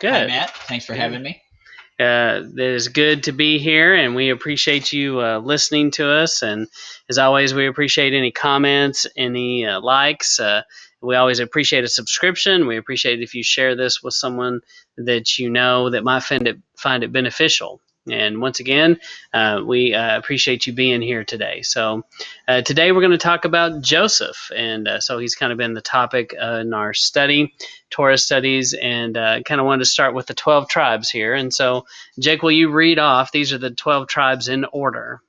Good. Hi, Matt. Thanks for having me. It is good to be here, and we appreciate you listening to us. And as always, we appreciate any comments, any likes. We always appreciate a subscription. We appreciate if you share this with someone that you know that might find it beneficial. And once again, we appreciate you being here today. So today we're going to talk about Joseph, and so he's kind of been the topic in our study, Torah studies, and kind of wanted to start with the 12 tribes here. And so, Jake, will you read off? These are the 12 tribes in order.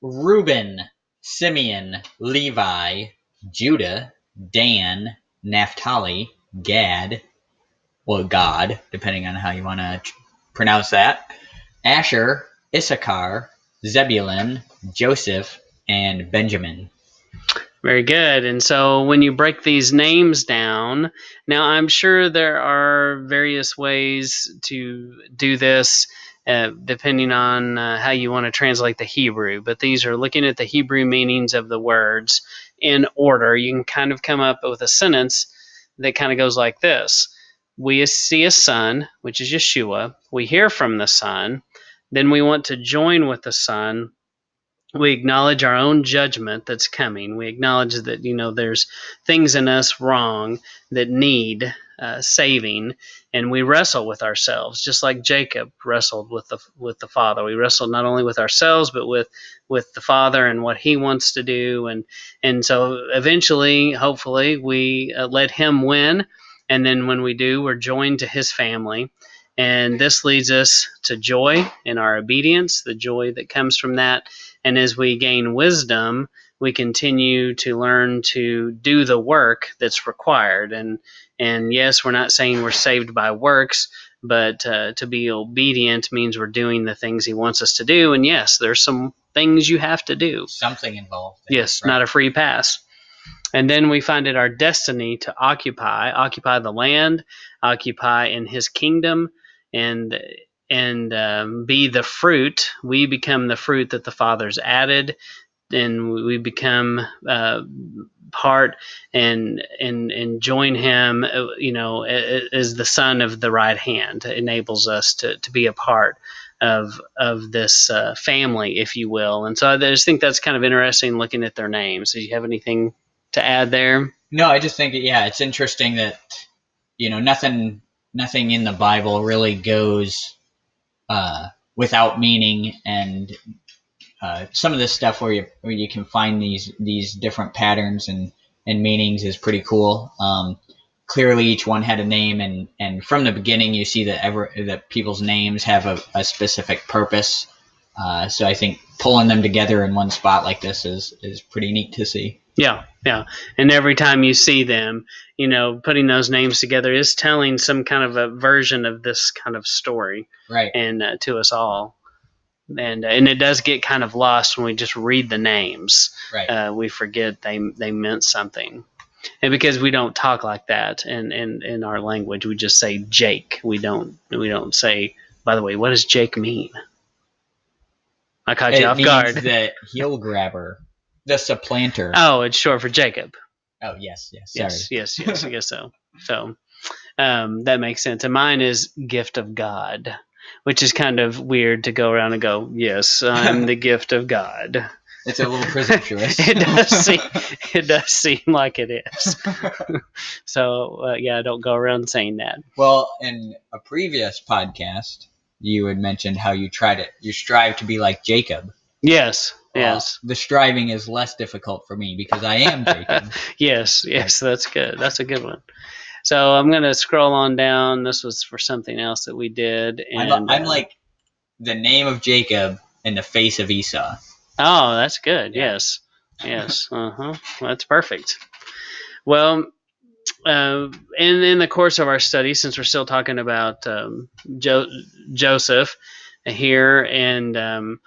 Reuben, Simeon, Levi, Judah, Dan, Naphtali, Gad, well, God, depending on how you want to pronounce that, Asher, Issachar, Zebulun, Joseph, and Benjamin. Very good. And so when you break these names down, now I'm sure there are various ways to do this depending on how you want to translate the Hebrew. But these are looking at the Hebrew meanings of the words in order. You can kind of come up with a sentence that kind of goes like this. We see a son, which is Yeshua. We hear from the son. Then we want to join with the son. We acknowledge our own judgment that's coming. We acknowledge that there's things in us wrong that need saving, and we wrestle with ourselves, just like Jacob wrestled with the Father. We wrestle not only with ourselves, but with the Father and what He wants to do, and so eventually, hopefully, we let Him win, and then when we do, we're joined to His family. And this leads us to joy in our obedience, the joy that comes from that. And as we gain wisdom, we continue to learn to do the work that's required. And yes, we're not saying we're saved by works, but to be obedient means we're doing the things He wants us to do. And yes, there's some things you have to do. Something involved there, yes, right? Not a free pass. And then we find it our destiny to occupy the land, occupy in His kingdom, and be the fruit. We become the fruit that the Father's added, and we become part and join Him. As the Son of the right hand, it enables us to be a part of this family, if you will. And so I just think that's kind of interesting looking at their names. Do you have anything to add there? No, I just think it's interesting that nothing in the Bible really goes without meaning, and some of this stuff where you can find these different patterns and meanings is pretty cool. Clearly, each one had a name, and from the beginning, you see that people's names have a specific purpose. So I think pulling them together in one spot like this is pretty neat to see. Yeah. And every time you see them, putting those names together is telling some kind of a version of this kind of story, right? And to us all. And it does get kind of lost when we just read the names. Right. We forget they meant something. And because we don't talk like that in our language, we just say Jake. We don't say, by the way, what does Jake mean? I caught you off guard. It means the heel grabber, the supplanter. Oh, it's short for Jacob. Oh, yes. Sorry. Yes. I guess so. So that makes sense. And mine is gift of God, which is kind of weird to go around and go, yes, I'm the gift of God. It's a little presumptuous. It does seem like it is. So, I don't go around saying that. Well, in a previous podcast, you had mentioned how you strive to be like Jacob. Yes. The striving is less difficult for me because I am Jacob. Yes, that's good. That's a good one. So I'm going to scroll on down. This was for something else that we did. And I'm like the name of Jacob and the face of Esau. Oh, that's good. Yeah. Yes. That's perfect. Well, in the course of our study, since we're still talking about Joseph here, and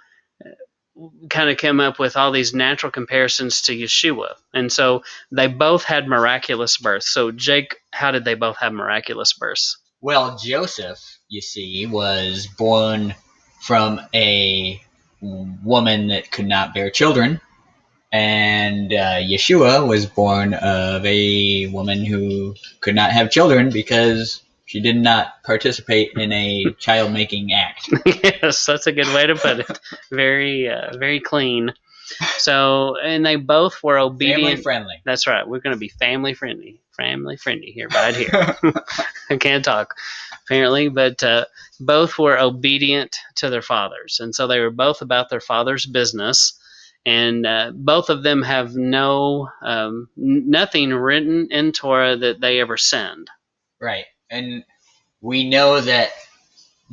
kind of came up with all these natural comparisons to Yeshua. And so they both had miraculous births. So, Jake, how did they both have miraculous births? Well, Joseph, you see, was born from a woman that could not bear children. And Yeshua was born of a woman who could not have children because She did not participate in a child-making act. Yes, that's a good way to put it. Very, very clean. So, and they both were obedient. Family friendly. That's right. We're going to be family friendly here, right here. I can't talk apparently, but both were obedient to their fathers, and so they were both about their father's business. And both of them have nothing written in Torah that they ever sinned. Right, and we know that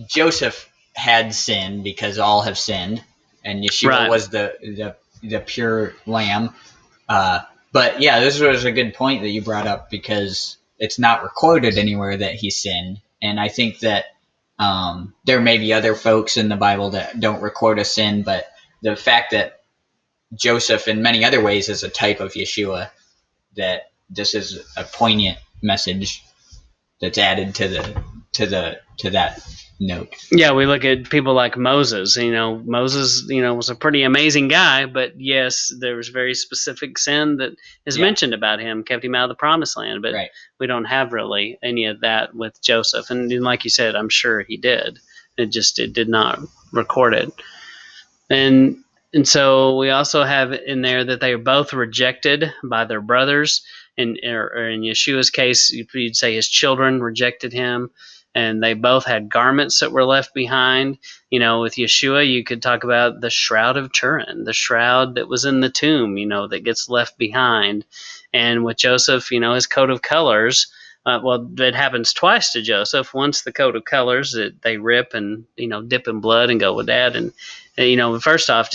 Joseph had sinned because all have sinned, and Yeshua was the pure lamb. But yeah, this was a good point that you brought up because it's not recorded anywhere that he sinned, and I think that there may be other folks in the Bible that don't record a sin, but the fact that Joseph, in many other ways, is a type of Yeshua, that this is a poignant message that's added to that note. Yeah, we look at people like Moses. Moses, was a pretty amazing guy, but yes, there was very specific sin that is mentioned about him, kept him out of the promised land. But we don't have really any of that with Joseph. And like you said, I'm sure he did. It did not record it. And so we also have in there that they are both rejected by their brothers. Or in Yeshua's case, you'd say his children rejected him, and they both had garments that were left behind. With Yeshua, you could talk about the shroud of Turin, the shroud that was in the tomb, that gets left behind. And with Joseph, his coat of colors. It happens twice to Joseph. Once the coat of colors that they rip and dip in blood and go with that. And first off,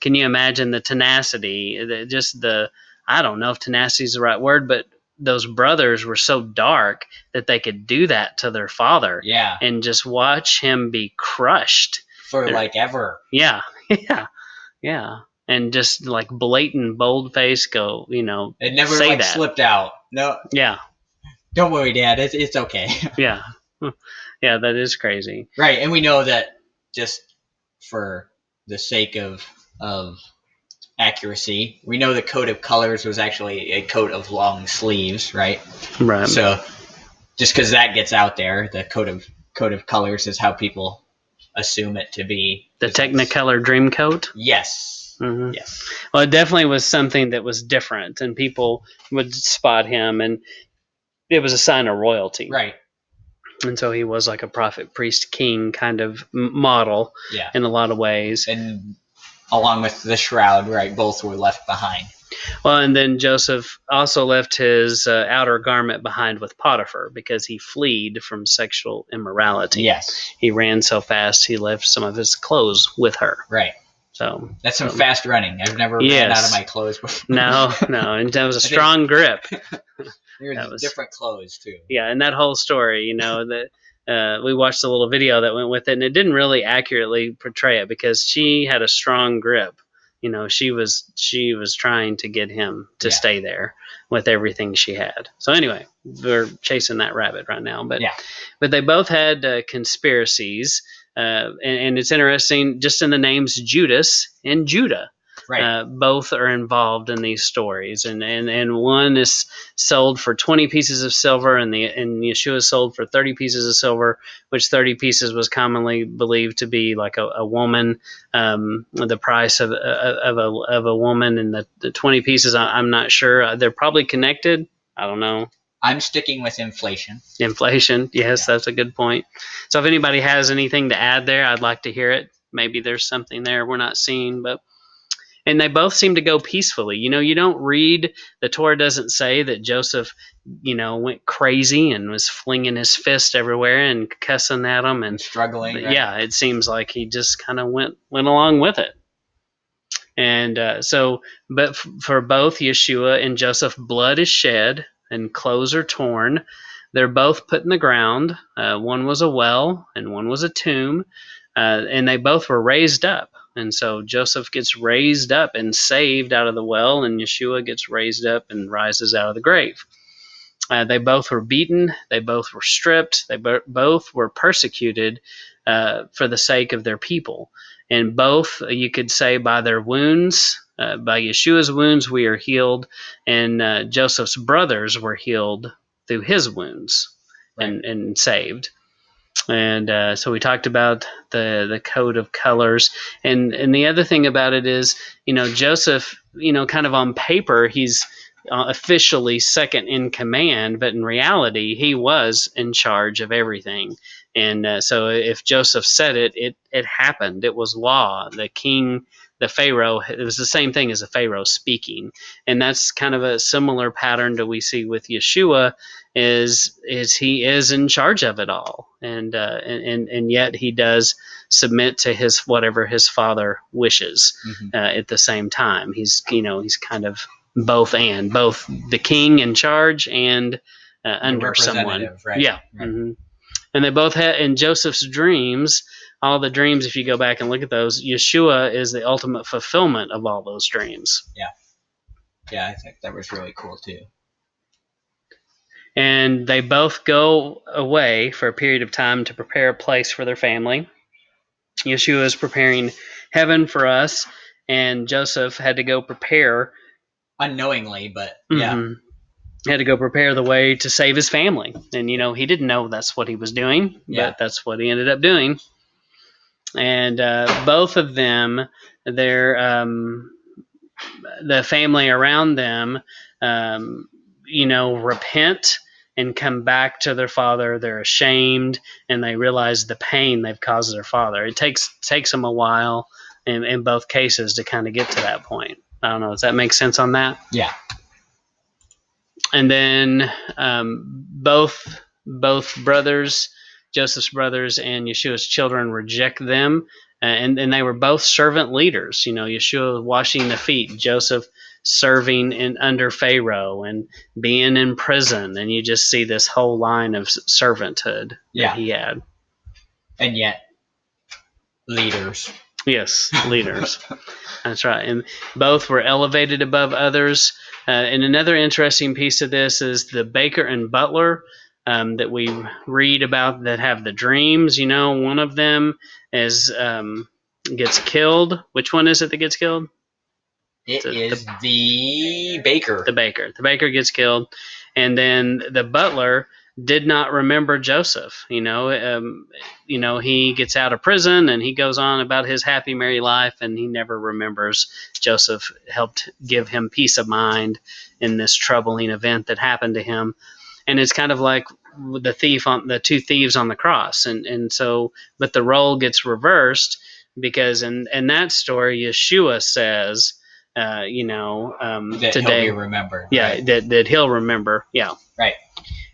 can you imagine the tenacity? I don't know if tenacity is the right word, but those brothers were so dark that they could do that to their father. Yeah. And just watch him be crushed. For ever. Yeah. Yeah. And just like blatant, bold face go, it never say that. Slipped out. No. Yeah. Don't worry, Dad. It's okay. Yeah. Yeah, that is crazy. Right, and we know that just for the sake of accuracy, we know the coat of colors was actually a coat of long sleeves, right? Right. So just because that gets out there, the coat of colors is how people assume it to be. The Technicolor dream coat? Yes. Mm-hmm. Yes. Well, it definitely was something that was different, and people would spot him, and it was a sign of royalty. Right. And so he was like a prophet, priest, king kind of model in a lot of ways. And along with the shroud, right, both were left behind. Well, and then Joseph also left his outer garment behind with Potiphar because he fled from sexual immorality. Yes. He ran so fast he left some of his clothes with her. Right. So that's some fast running. I've never ran out of my clothes before. No, and that was a strong grip. There was different clothes too. Yeah, and that whole story, that we watched a little video that went with it, and it didn't really accurately portray it because she had a strong grip. She was trying to get him to stay there with everything she had. So anyway, we're chasing that rabbit right now, but they both had conspiracies, and it's interesting. Just in the names Judas and Judah. Right. Both are involved in these stories, and one is sold for 20 pieces of silver, and Yeshua sold for 30 pieces of silver, which 30 pieces was commonly believed to be like a woman, the price of a woman, and the 20 pieces. I'm not sure. They're probably connected. I don't know. I'm sticking with inflation. Inflation, yes, that's a good point. So if anybody has anything to add there, I'd like to hear it. Maybe there's something there we're not seeing, but. And they both seem to go peacefully. You don't read, the Torah doesn't say that Joseph, went crazy and was flinging his fist everywhere and cussing at them and struggling. Right? Yeah, it seems like he just kind of went along with it. And but for both Yeshua and Joseph, blood is shed and clothes are torn. They're both put in the ground. One was a well and one was a tomb, and they both were raised up. And so Joseph gets raised up and saved out of the well, and Yeshua gets raised up and rises out of the grave. They both were beaten. They both were stripped. They both were persecuted for the sake of their people. And both, you could say, by their wounds, by Yeshua's wounds, we are healed. And Joseph's brothers were healed through his wounds. and saved. And so we talked about the code of colors, and the other thing about it is, Joseph, kind of on paper, he's officially second in command, but in reality, he was in charge of everything. And so if Joseph said it, it happened. It was law. The king, the Pharaoh, it was the same thing as a Pharaoh speaking, and that's kind of a similar pattern that we see with Yeshua. Is he is in charge of it all, and yet he does submit to his whatever his father wishes. At the same time, he's kind of both the king in charge and under someone. Right? Yeah. Right. Mm-hmm. And they both had in Joseph's dreams. All the dreams, if you go back and look at those, Yeshua is the ultimate fulfillment of all those dreams. Yeah, I think that was really cool too. And they both go away for a period of time to prepare a place for their family. Yeshua is preparing heaven for us, and Joseph had to go prepare unknowingly, but yeah. Mm-hmm. Had to go prepare the way to save his family. And, he didn't know that's what he was doing, but that's what he ended up doing. And both of them, the family around them, repent and come back to their father. They're ashamed, and they realize the pain they've caused their father. It takes them a while in both cases to kind of get to that point. I don't know. Does that make sense on that? Yeah. And then both brothers, Joseph's brothers and Yeshua's children, reject them, and they were both servant leaders. Yeshua washing the feet, Joseph serving under Pharaoh and being in prison, and you just see this whole line of servanthood that he had. And yet, leaders. Yes, leaders. That's right. And both were elevated above others. And another interesting piece of this is the baker and butler that we read about that have the dreams. One of them gets killed. Which one is it that gets killed? It is the baker. The baker. The baker gets killed. And then the butler did not remember Joseph. He gets out of prison and he goes on about his happy, merry life, and he never remembers Joseph helped give him peace of mind in this troubling event that happened to him. And it's kind of like the two thieves on the cross. And so, but the role gets reversed because in that story, Yeshua says, that today he'll be remembered. Yeah, right? that he'll remember. Yeah. Right.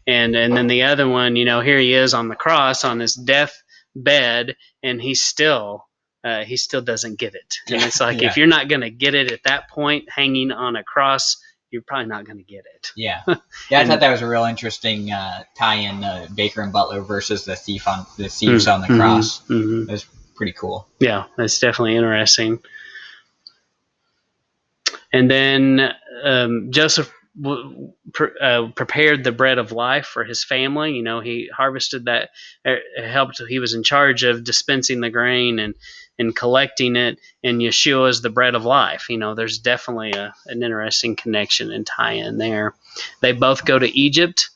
And then the other one, here he is on the cross on his death bed, and he still doesn't get it. And it's like, if you're not going to get it at that point, hanging on a cross, you're probably not going to get it. Yeah. I thought that was a real interesting tie-in, Baker and Butler versus the thieves on the cross. It was pretty cool. Yeah, that's definitely interesting. And then Joseph prepared the bread of life for his family. He harvested that, helped. He was in charge of dispensing the grain and collecting it. And Yeshua is the bread of life. There's definitely an interesting connection and tie-in there. They both go to Egypt.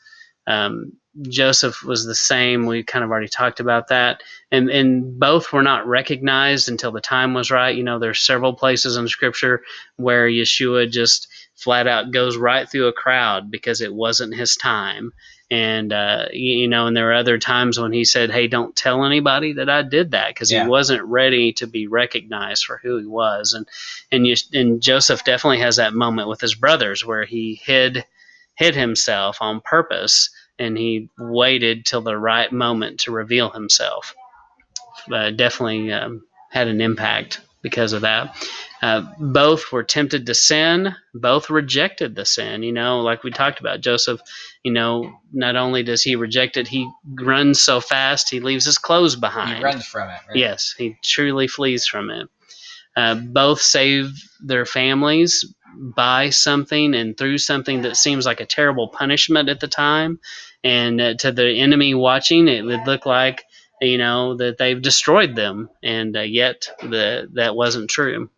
Joseph was the same. We kind of already talked about that. And both were not recognized until the time was right. There's several places in Scripture where Yeshua just flat out goes right through a crowd because it wasn't his time. And, and there were other times when he said, hey, don't tell anybody that I did that, because he wasn't ready to be recognized for who he was. And Joseph definitely has that moment with his brothers where he hid himself on purpose, and he waited till the right moment to reveal himself. Definitely had an impact because of that. Both were tempted to sin. Both rejected the sin. Like we talked about, Joseph, not only does he reject it, he runs so fast he leaves his clothes behind. He runs from it. Right? Yes, he truly flees from it. Both save their families by something and through something that seems like a terrible punishment at the time. And to the enemy watching, it would look like, that they've destroyed them. And yet that wasn't true.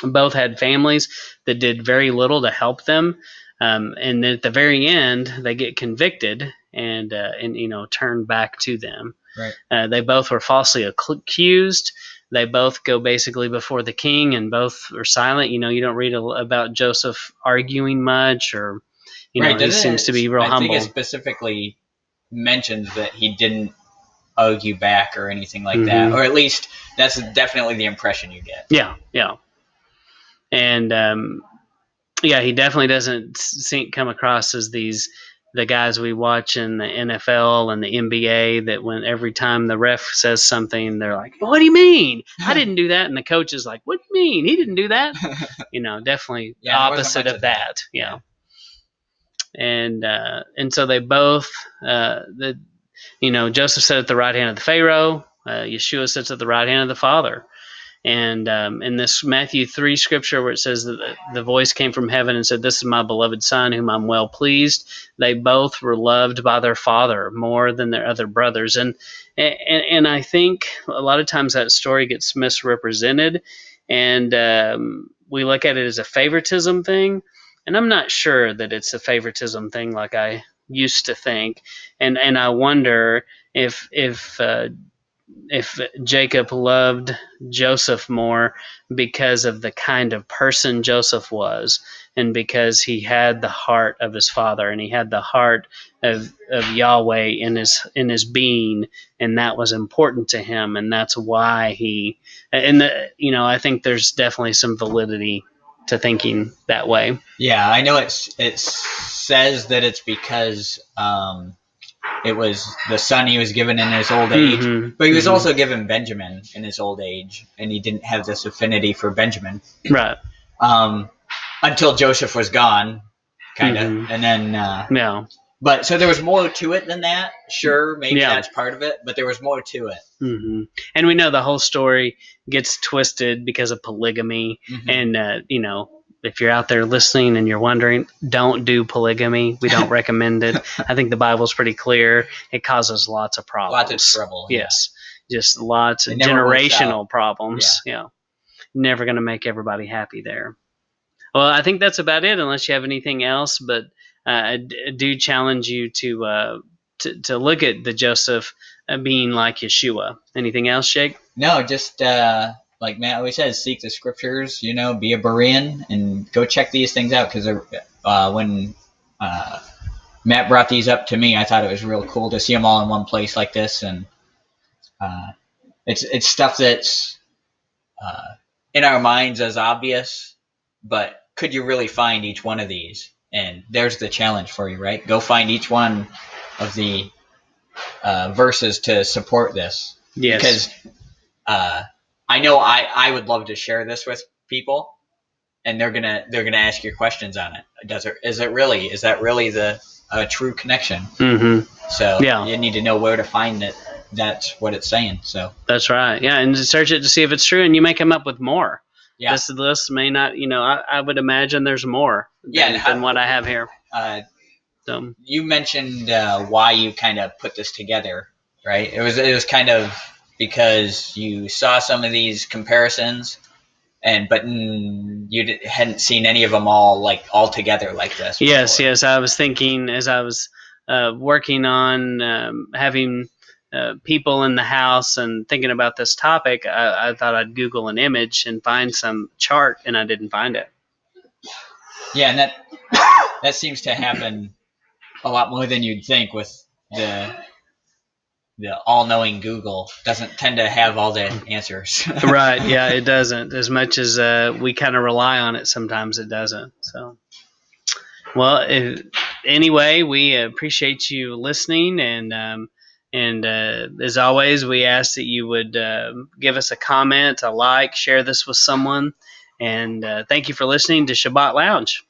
Both had families that did very little to help them. And at the very end, they get convicted and turn back to them. Right. They both were falsely accused. They both go basically before the king, and both are silent. You don't read about Joseph arguing much, or Right. he seems to be real I think it humble. specifically mentions that he didn't argue back or anything like that, Mm-hmm. or at least that's definitely the impression you get. Yeah, yeah, and yeah, he definitely doesn't come across as the guys we watch in the NFL and the NBA that when every time the ref says something, they're like, "What do you mean? I didn't do that," and the coach is like, "What do you mean? He didn't do that?" Definitely Yeah, there wasn't opposite much of of that. Yeah. And so they both Joseph sat at the right hand of the Pharaoh. Yeshua sits at the right hand of the Father. And in this Matthew 3 scripture where it says that the voice came from heaven and said, "This is my beloved Son, whom I'm well pleased," they both were loved by their father more than their other brothers. And I think a lot of times that story gets misrepresented, and we look at it as a favoritism thing. And I'm not sure that it's a favoritism thing like I used to think. And I wonder if Jacob loved Joseph more because of the kind of person Joseph was, and because he had the heart of his father, and he had the heart of Yahweh in his being, and that was important to him, and that's why he. And I think there's definitely some validity to thinking that way. Yeah, I know it says that it's because it was the son he was given in his old age, but he was also given Benjamin in his old age, and he didn't have this affinity for Benjamin. Right. Until Joseph was gone, kind of, and then Yeah. But so there was more to it than that. Sure, maybe Yeah. that's part of it, but there was more to it. And we know the whole story gets twisted because of polygamy. And if you're out there listening and you're wondering, don't do polygamy. We don't recommend it. I think the Bible's pretty clear. It causes lots of problems. Lots of trouble. Yes, just lots of It never works generational out. problems. Yeah, never going to make everybody happy there. Well, I think that's about it, unless you have anything else. But I do challenge you to look at the Joseph being like Yeshua. Anything else, Jake? No, just like Matt always says, seek the scriptures. Be a Berean and go check these things out. Because when Matt brought these up to me, I thought it was real cool to see them all in one place like this, and it's stuff that's in our minds as obvious, but could you really find each one of these? And there's the challenge for you, right? Go find each one of the verses to support this. Yes. Because I know I would love to share this with people, and they're gonna ask you questions on it. Is that really the true connection? So you need to know where to find it. That's what it's saying. So that's right. Yeah, and search it to see if it's true, and you may come up with more. Yeah. This may not. I would imagine there's more than what I have here. So you mentioned why you kind of put this together, right? It was kind of because you saw some of these comparisons, but you hadn't seen any of them all together like this. Yes, yes. I was thinking as I was working on having people in the house and thinking about this topic, I thought I'd Google an image and find some chart, and I didn't find it. Yeah, and that seems to happen a lot more than you'd think with the all-knowing Google. Doesn't tend to have all the answers. Right. Yeah, it doesn't. As much as we kind of rely on it, sometimes it doesn't. So, well, anyway, we appreciate you listening, and as always, we ask that you would give us a comment, a like, share this with someone, and thank you for listening to Shabbat Lounge.